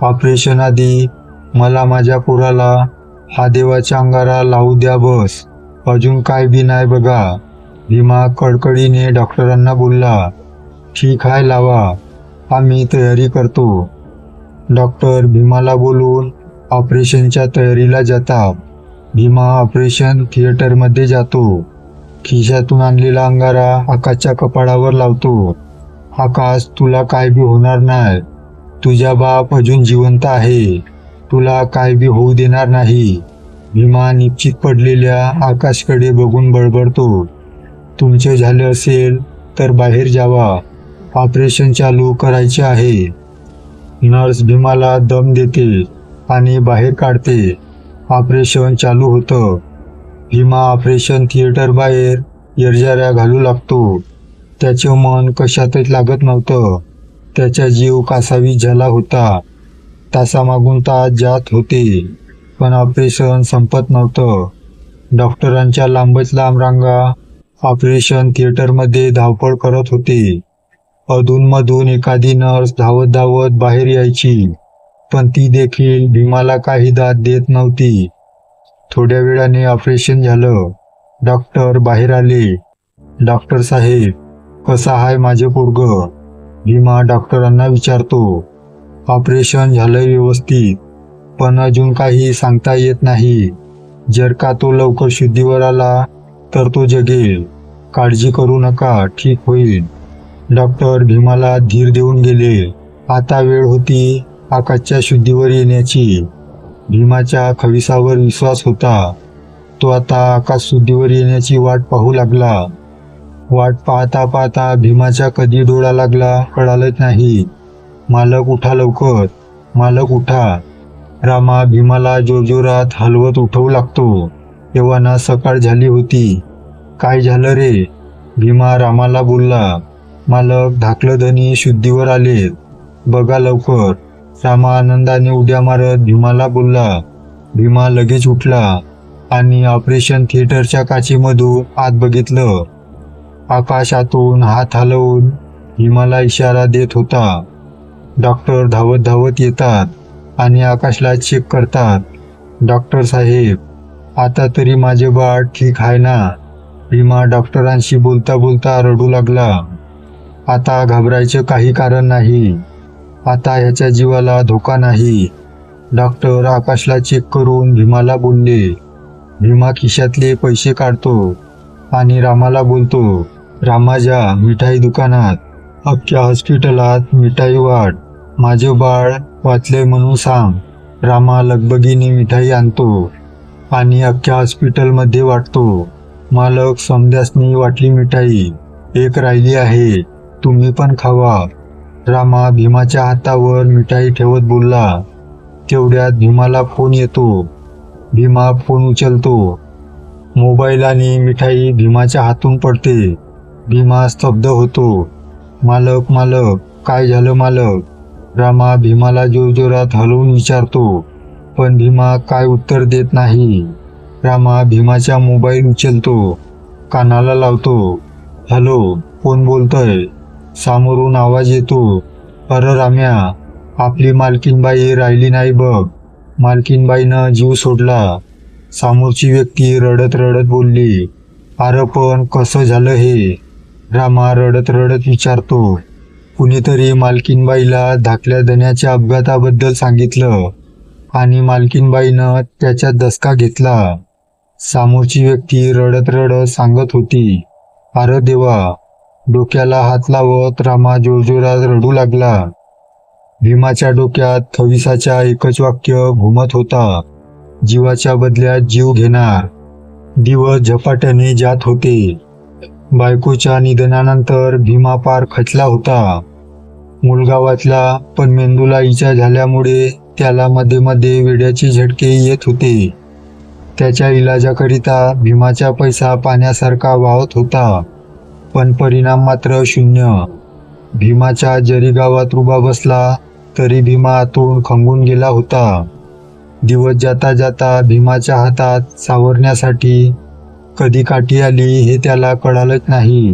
ऑपरेशन आधी मला माझ्या पोराला हा देवाच्या अंगारा लावू द्या बस. अजून काय बी नाही बघा. भीमा कडकडीने डॉक्टरांना बोलला. ठीक आहे लावा. आम्ही तयारी करतो. डॉक्टर भीमाला बोलून ऑपरेशनच्या तयारीला जातात. भीमा ऑपरेशन थिएटरमध्ये जातो. खिशातून आणलेला अंगारा आकाशच्या कपाळावर लावतो. आकाश, तुला काय बी होणार नाही. तुझा बाप अजून जिवंत आहे. तुला काय बी होऊ देणार नाही. भीमा निश्चित पडलेल्या आकाशकडे बघून बडबडतो. तुमचे झाले असेल तर बाहेर जावा. ऑपरेशन चालू करायचे आहे. नर्स भीमाला दम देते आणि बाहेर काढते. ऑपरेशन चालू होतं. भीमा ऑपरेशन थिएटर बाहेर येरझाऱ्या घालू लागतो. त्याचं मन कशातच लागत नव्हतं. त्याचा जीव कासावीस झाला होता. तासामागून तास जात होते, पण ऑपरेशन संपत नव्हतं. डॉक्टरांच्या लांबच लांब रांगा ऑपरेशन थिएटरमध्ये धावपळ करत होते. अधूनमधून एखादी नर्स धावत धावत बाहेर यायची, पण ती देखील भीमाला काही दाद देत नव्हती. थोड्या वेळाने ऑपरेशन झालं. डॉक्टर बाहेर आले. डॉक्टर साहेब, कसं आहे माझे पोरगं? भीमा डॉक्टरांना विचारतो. ऑपरेशन झालंय व्यवस्थित, पण अजून काही सांगता येत नाही. जर का तो लवकर शुद्धीवर आला तर तो जगेल. काळजी करू नका, ठीक होईल. डॉक्टर भीमाला धीर देऊन गेले. आता वेळ होती आकाशच्या शुद्धीवर येण्याची. भीमाच्या खविसावर विश्वास होता. तो आता आकाश शुद्धीवर येण्याची वाट पाहू लागला. वाट पाहता पाहता भीमाच्या कधी डोळा लागला कळालंच नाही. मालक उठा लवकर, मालक उठा. रामा भीमाला जोरजोरात हलवत उठवू लागतो. तेव्हा सकाळ झाली होती. काय झालं रे? भीमा रामाला बोलला. मालक धाकलं धनी शुद्धीवर आलेत, बघा लवकर. रामा आनंदाने उड्या मारत भीमाला बोलला. भीमा लगेच उठला आणि ऑपरेशन थिएटरच्या काचेमधून आत बघितलं. आकाशातून हात हलवून भीमाला इशारा देत होता. डॉक्टर धावत धावत येतात आणि आकाशला चेक करतात. डॉक्टर साहेब, आता तरी माझे बाळ ठीक आहे ना? भीमा डॉक्टरांशी बोलता बोलता रडू लागला. आता घाबरायचं काही कारण नाही. आता ह्याच्या जीवाला धोका नाही. डॉक्टर आकाशला चेक करून भीमाला बोलले. भीमा खिशातले पैसे काढतो आणि रामाला बोलतो, रामा जा मिठाई दुकानात. अख्ख्या हॉस्पिटलात मिठाई वाट. माझे बाळ वाचले म्हणून सांग. रामा लगबगीने मिठाई आणतो आणि अख्ख्या हॉस्पिटलमध्ये वाटतो. मालक समध्यासनी वाटली मिठाई. एक राहिली आहे, तुम्ही पण खावा. रामा भीमाच्या हातावर मिठाई ठेवत बोलला. तेवढ्यात भीमाला फोन येतो. भीमा फोन उचलतो. मोबाईल आणि मिठाई भीमाच्या हातून पडते. भीमा स्तब्ध होतो. मालक, मालक, काय झालं मालक? रामा भीमाला जोरजोरात हलवून विचारतो, पण भीमा काय उत्तर देत नाही. रामा भीमाचा मोबाईल उचलतो, कानाला लावतो. हॅलो, कोण बोलतंय? समोरून आवाज येतो. अरे राम्या, आपली मालकीनबाई राहिली नाही बघ. मालकीनबाईनं जीव सोडला. समोरची व्यक्ती रडत रडत बोलली. अरे पण कसं झालं हे? रामा रडत रडत विचारतो. कुणीतरी मालकीनबाईला धाकल्या धन्याच्या अपघाताबद्दल सांगितलं आणि मालकीनबाईनं त्याच्यात दचका घेतला. समोरची व्यक्ती रडत रडत सांगत होती. अरे देवा. डोक्याला हात लावत रामा जोरजोरात रडू लागला. भीमाच्या डोक्यात खविसाच्या एकच वाक्य घुमत होता, जीवाच्या बदल्यात जीव घेणार. दिवस झपाट्याने जात होते. बायकोच्या निधनानंतर भीमा पार खचला होता. मुलगा वाचला, पण मेंदूला इजा झाल्यामुळे त्याला मध्ये मध्ये वेड्याचे झटके येत होते. त्याच्या इलाजाकरिता भीमाचा पैसा पाण्यासारखा वाहत होता, पण परिणाम मात्र शून्य. भीमाच्या जरी गावात रुबा बसला तरी भीमा आतून खंगून गेला होता. दिवस जाता जाता भीमाच्या हातात सावरण्यासाठी कधी काठी आली हे त्याला कळालंच नाही.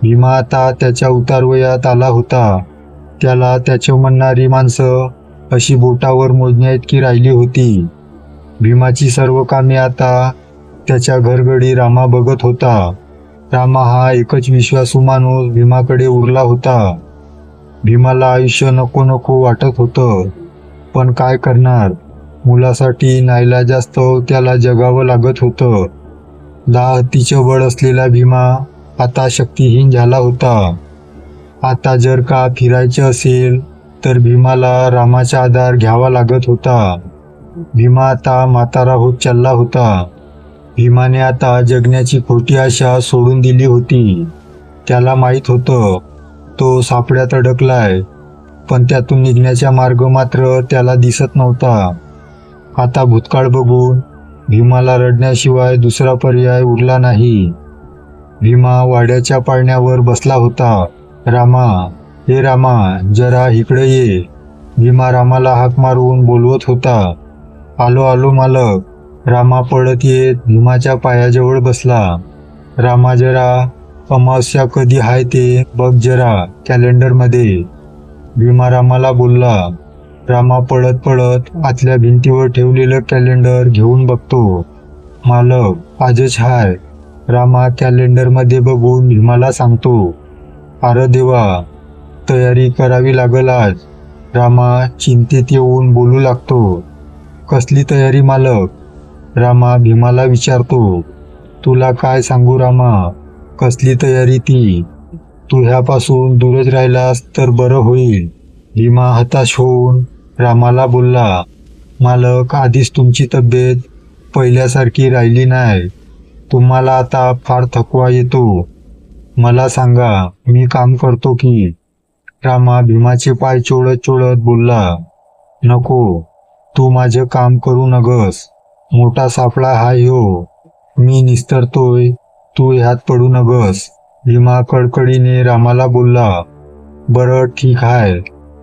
भीमा आता त्याच्या उतारवयात आला होता. त्याला त्याचे म्हणणारी माणसं अशी बोटावर मोजण्या इतकी राहिली होती. भीमाची सर्व कामे आता त्याच्या घरगडी रामा बघत होता. रामा हा एकच विश्वासू माणूस भीमाकडे उरला होता. भीमाला आयुष्य नको नको वाटत होतं, पण काय करणार, मुलासाठी नाईलाजास्तव त्याला जगावं लागत होतं. 10 हत्तीचं बळ असलेला भीमा आता शक्तिहीन झाला होता. आता जर का फिरायचं असेल तर भीमाला रामाचा आधार घ्यावा लागत होता. भीमा आता म्हातारा होत चालला होता. भीमाने आता जगण्याची खोटी आशा सोडून दिली होती. त्याला माहीत होतं तो सापड्यात अडकलाय, पण त्यातून निघण्याचा मार्ग मात्र त्याला दिसत नव्हता. आता भूतकाळ बघून भीमाला रडण्याशिवाय दुसरा पर्याय उरला नाही. भीमा वाड्याच्या पाळण्यावर बसला होता. रामा, हे रामा, जरा इकडे ये. भीमा रामाला हाक मारून बोलवत होता. आलो आलो मालक. रामा पळत येत भीमाच्या पायाजवळ बसला. रामा, जरा अमावस्या कधी आहे ते बघ जरा कॅलेंडरमध्ये. भीमा रामाला बोलला. रामा पळत पळत आतल्या भिंतीवर ठेवलेलं कॅलेंडर घेऊन बघतो. मालक, आजच हाय. रामा कॅलेंडरमध्ये बघून भीमाला सांगतो. अरे देवा, तयारी करावी लागल आज. रामा चिंतेत येऊन बोलू लागतो. कसली तयारी मालक? रामा भीमाला विचारतो. तुला काय सांगू रामा, कसली तयारी ती? तू ह्यापासून दूरच राहिलास तर बरं होईल. भीमा हताश होऊन रामाला बोलला. मालक, आधीच तुमची तब्येत पहिल्यासारखी राहिली नाही. तुम्हाला आता फार थकवा येतो. मला सांगा, मी काम करतो की. रामा भीमाचे पाय चोळत चोळत बोलला. नको, तू माझं काम करू नगस. मोठा सापळा हा ह्यो. मी निस्तरतोय, तू ह्यात पडू नगस. भीमा कडकडीने रामाला बोलला. बरं ठीक आहे,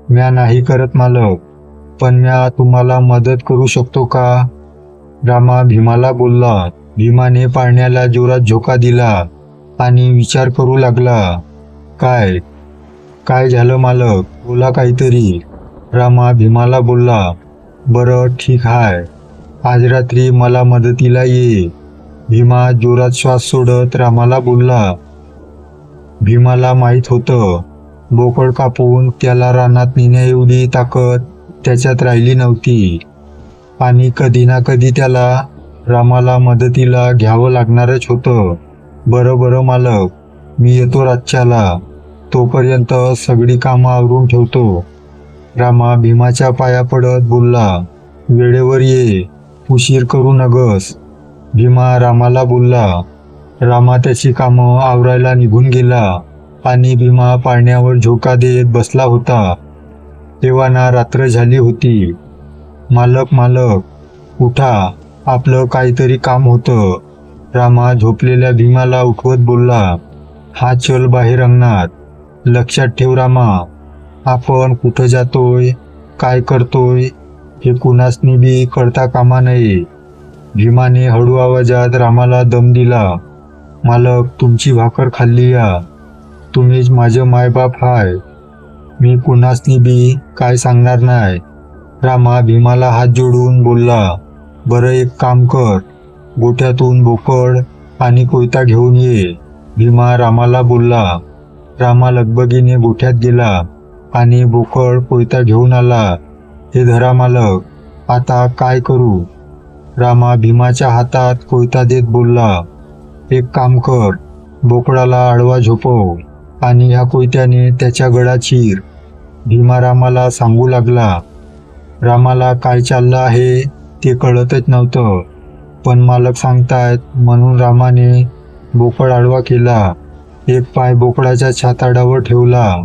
म्या नाही करत मालक, पण म्या तुम्हाला मदत करू शकतो का? रामा भीमाला बोलला. भीमाने पाळण्याला जोरात झोका दिला आणि विचार करू लागला. काय काय झालं मालक, बोला काहीतरी. रामा भीमाला बोलला. बरं ठीक आहे, आज रात्री मला मदतीला ये. भीमा जोरात श्वास सोडत रामाला बोलला. भीमाला माहीत होतं बोकड कापून त्याला रानात नेण्या एवढी ताकद त्याच्यात राहिली नव्हती, आणि कधी ना कधी त्याला रामाला मदतीला घ्यावं लागणारच होतं. बरं बरं मालक, मी येतो रातच्याला. तोपर्यंत सगळी कामं आवरून ठेवतो. रामा भीमाच्या पाया पडत बोलला. वेळेवर ये, उशीर करू नगस. भीमा रामाला बोलला. रामा त्याची कामं आवरायला निघून गेला आणि भीमा पाळण्यावर झोका देत बसला होता. तेव्हा रात्र झाली होती. मालक मालक, उठा, आपलं काहीतरी काम होतं. रामा झोपलेल्या भीमाला उठवत बोलला. हा चल बाहेर अंगणात. लक्षात ठेव रामा, आपण कुठं जातोय, काय करतोय हे कुणासनी बी कळता कामा नये. भीमाने हळू आवाजात रामाला दम दिला. मालक, तुमची भाकर खाल्ली या. तुम्हीच माझं मायबाप हाय. मी कुणासनी बी काय सांगणार नाही. रामा भीमाला हात जोडून बोलला. बरं एक काम कर, गोठ्यातून बोकड आणि कोयता घेऊन ये. भीमा रामाला बोलला. रामा लगबगीने गोठ्यात गेला आणि बोकड कोयता घेऊन आला. हे धरा मालक, आता काय करू? रामा भीमाच्या हातात कोयता देत बोलला. एक काम कर, बोकडाला आडवा झोपव आणि ह्या कोयत्याने त्याच्या गळा चीर. भीमा रामाला सांगू लागला. रामाला काय चाललं आहे ते कळतच नव्हतं, पण मालक सांगतायत म्हणून रामाने बोकड आडवा केला. एक पाय बोकडाच्या छाताडावर ठेवला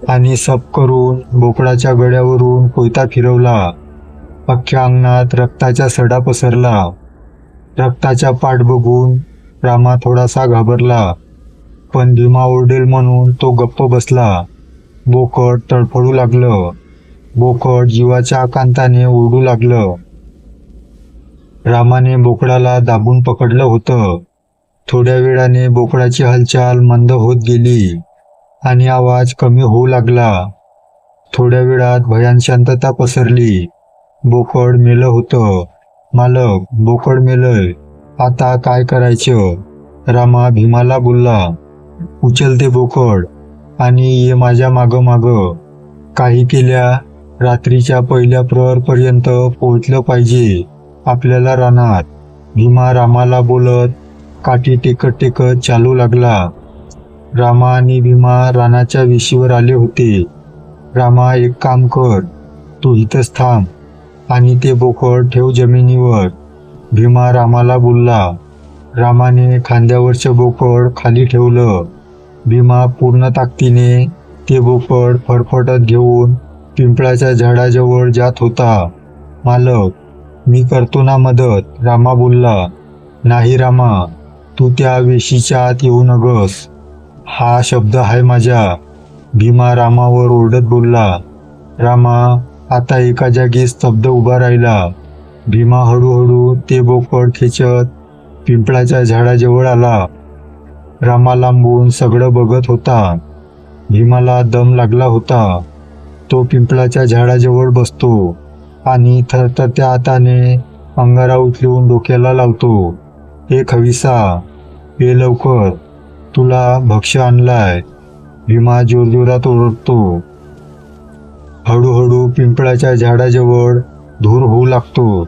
आणि सप करून बोकडाच्या गळ्यावरून कोयता फिरवला. अख्ख्या अंगणात रक्ताचा सडा पसरला. रक्ताचा पाठ बघून रामा थोडासा घाबरला, पण भीमा ओरडेल म्हणून तो गप्प बसला. बोकड तडफडू लागलं. बोकड जीवाच्या आकांताने ओरडू लागलं. रामाने बोकडाला दाबून पकडलं होतं. थोड्या वेळाने बोकडाची हालचाल मंद होत गेली आणि आवाज कमी होऊ लागला. थोड्या वेळात भयान शांतता पसरली. बोकड मेलं होतं. मालक, बोकड मेलंय. आता काय करायचं? रामा भीमाला बोलला. उचल ते बोकड आणि ये माझ्या मागं मागं. काही केल्या रात्रीच्या पहिल्या प्रहरपर्यंत पोहोचलं पाहिजे आपल्याला रानात. भीमा रामाला बोलत काठी टेकत टेकत चालू लागला. रामा आणि भीमा रानाच्या वेशीवर आले होते. रामा, एक काम कर, तू इथंच थांब आणि ते बोकड ठेव जमिनीवर. भीमा रामाला बोलला. रामाने खांद्यावरचं बोकड खाली ठेवलं. भीमा पूर्ण ताकदीने ते बोकड फडफडत घेऊन पिंपळाच्या झाडाजवळ जात होता. मालक, मी करतो ना मदत, रामा बोलला. नाही रामा, तू त्या वेशीच्या आत येऊ नगस. हा शब्द आहे माझा, भीमा रामावर ओरडत बोलला. रामा आता एका जागी स्तब्ध उभा राहिला. भीमा हळूहळू ते बोकड खेचत पिंपळाच्या झाडाजवळ आला. रामा लांबून सगळं बघत होता. भीमाला दम लागला होता. तो पिंपळाच्या झाडाजवळ बसतो आणि थरथरत्या हाताने अंगारा उचलून डोक्याला लावतो. हे खविसा, ये लवकर, तुला भक्ष्य आणलाय. भीमा जोरजोरात ओरडतो. हळूहळू पिंपळाच्या झाडाजवळ धूर होऊ लागतो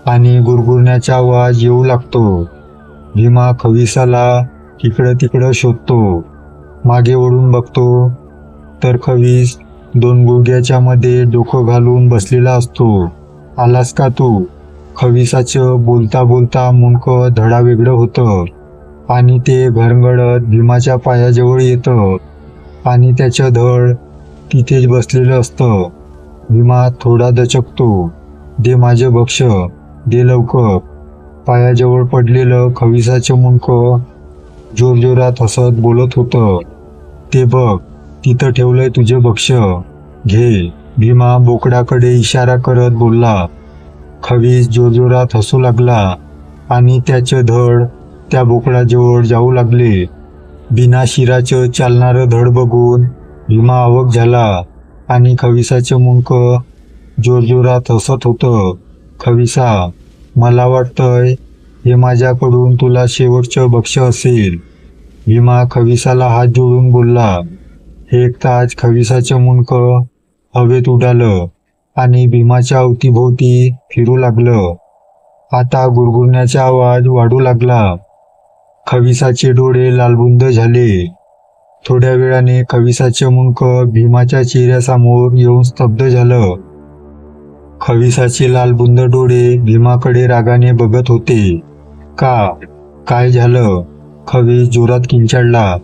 आणि गुरगुरण्याचा आवाज येऊ लागतो. भीमा खविसाला इकडं तिकडं शोधतो. मागे वळून बघतो तर खवीस 2 गुडघ्याच्या मध्ये डोकं घालून बसलेला असतो. आलास का तू? खविसाचं बोलता बोलता मुंडकं धडावेगळं होतं आणि ते घरंगळत भीमाच्या पायाजवळ येतं आणि त्याचं धड तिथेच बसलेलं असतं. भीमा थोडा दचकतो. दे माझं भक्ष्य, दे लवकर. पायाजवळ पडलेलं खविसाचं मुंडकं जोरजोरात हसत बोलत होतं. ते बघ, तिथं ठेवलंय तुझं भक्ष्य, घे. भीमा बोकडाकडे इशारा करत बोलला. खवीस जोरजोरात हसू लागला आणि त्याचं धड त्या बोकडाजवळ जाऊ लागले. बिना शिराचं चालणारं धड बघून भीमा अवाक झाला आणि खविसाचं मुंडकं जोरजोरात हसत होतं. खविसा, मला वाटतंय हे माझ्याकडून तुला शेवटचं भक्ष्य असेल. भीमा खविसाला हात जोडून बोलला. हे एकटाच खविसाचं मुंडकं हवेत उडालं आणि भीमाच्या अवतीभोवती फिरू लागलं. आता गुरगुरण्याचा आवाज वाढू लागला. खविसाचे डोळे लालबुंद झाले. थोड्या वेळाने खविसाचं मुंडकं भीमाच्या चेहऱ्यासमोर येऊन स्तब्ध झालं. खविसाचे लालबुंद डोळे भीमाकडे रागाने बघत होते. काय झालं? खवीस जोरात किंचाळला.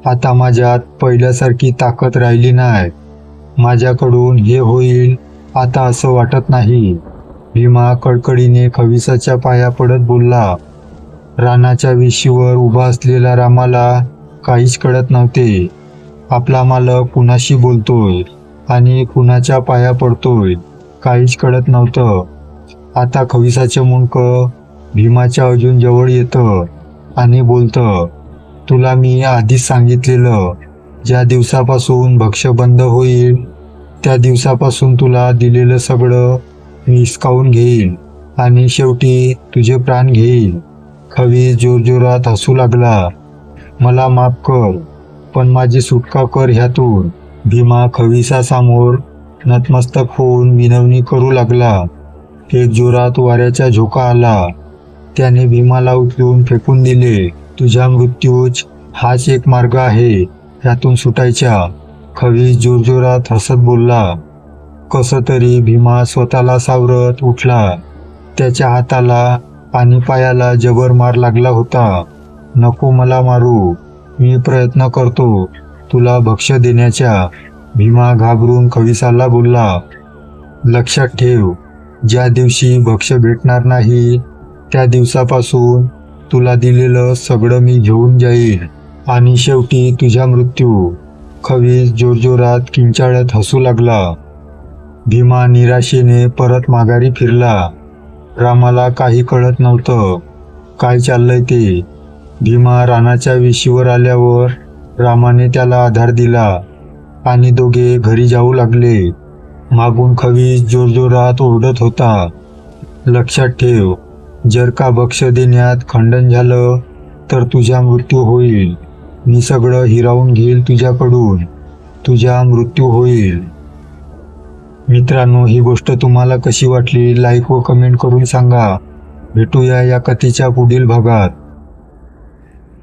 आता माझ्यात पहिल्यासारखी ताकद राहिली नाही. माझ्याकडून हे होईल आता असं वाटत नाही. भीमा कडकडीने खविसाच्या पाया पडत बोलला. रानाच्या वेशीवर उभा असलेल्या रामाला काहीच कळत नव्हते. आपला मालक कुणाशी बोलतोय आणि कुणाच्या पाया पडतोय काहीच कळत नव्हतं. आता खविसाचं मुंडकं भीमाच्या अजून जवळ येतं आणि बोलतं. तुला मी आधीच सांगितलेलं, ज्या दिवसापासून भक्ष्य बंद होईल त्या दिवसापासून तुला दिलेलं सगळं मी हिसकावून घेईन आणि शेवटी तुझे प्राण घेईन. खवीस जोरजोरात हसू लागला. मला माफ कर, पण माझी सुटका कर ह्यातून. भीमा खविसासमोर नतमस्तक होऊन विनवणी करू लागला. एक जोरात वाऱ्याचा झोका आला. त्याने भीमाला उचलून फेकून दिले. तुझ्या मृत्यूच हाच एक मार्ग आहे यातून सुटायचा. खवीस जोरजोरात हसत बोलला. कसं तरी भीमा स्वतःला सावरत उठला. त्याच्या हाताला आणि पायाला जबर मार लागला होता. नको मला मारू, मी प्रयत्न करतो तुला भक्ष्य देण्याचा. भीमा घाबरून खविसाला बोलला, लक्षात ठेव, ज्या दिवशी भक्ष्य भेटणार नाही त्या दिवसापासून तुला दिलेलं सगळं मी घेऊन जाईल आणि शेवटी तुझा मृत्यू. खवीस जोरजोरात किंचाळत हसू लागला. भीमा निराशेने परत माघारी फिरला. रामाला काही कळत नव्हतं काय चाललंय ते. भीमा रानाच्या वेशीवर आल्यावर रामाने त्याला आधार दिला आणि दोघे घरी जाऊ लागले. मागून खवीस जोरजोरात ओरडत होता, लक्षात ठेव, जर का भक्ष्य देण्यात खंडन झालं तर तुझा मृत्यू होईल. मी सगळं हिरावून घेईल तुझ्याकडून. तुझा मृत्यू होईल. मित्रांनो, ही गोष्ट तुम्हाला कशी वाटली लाईक व कमेंट करून सांगा. भेटूया या कथेच्या पुढील भागात.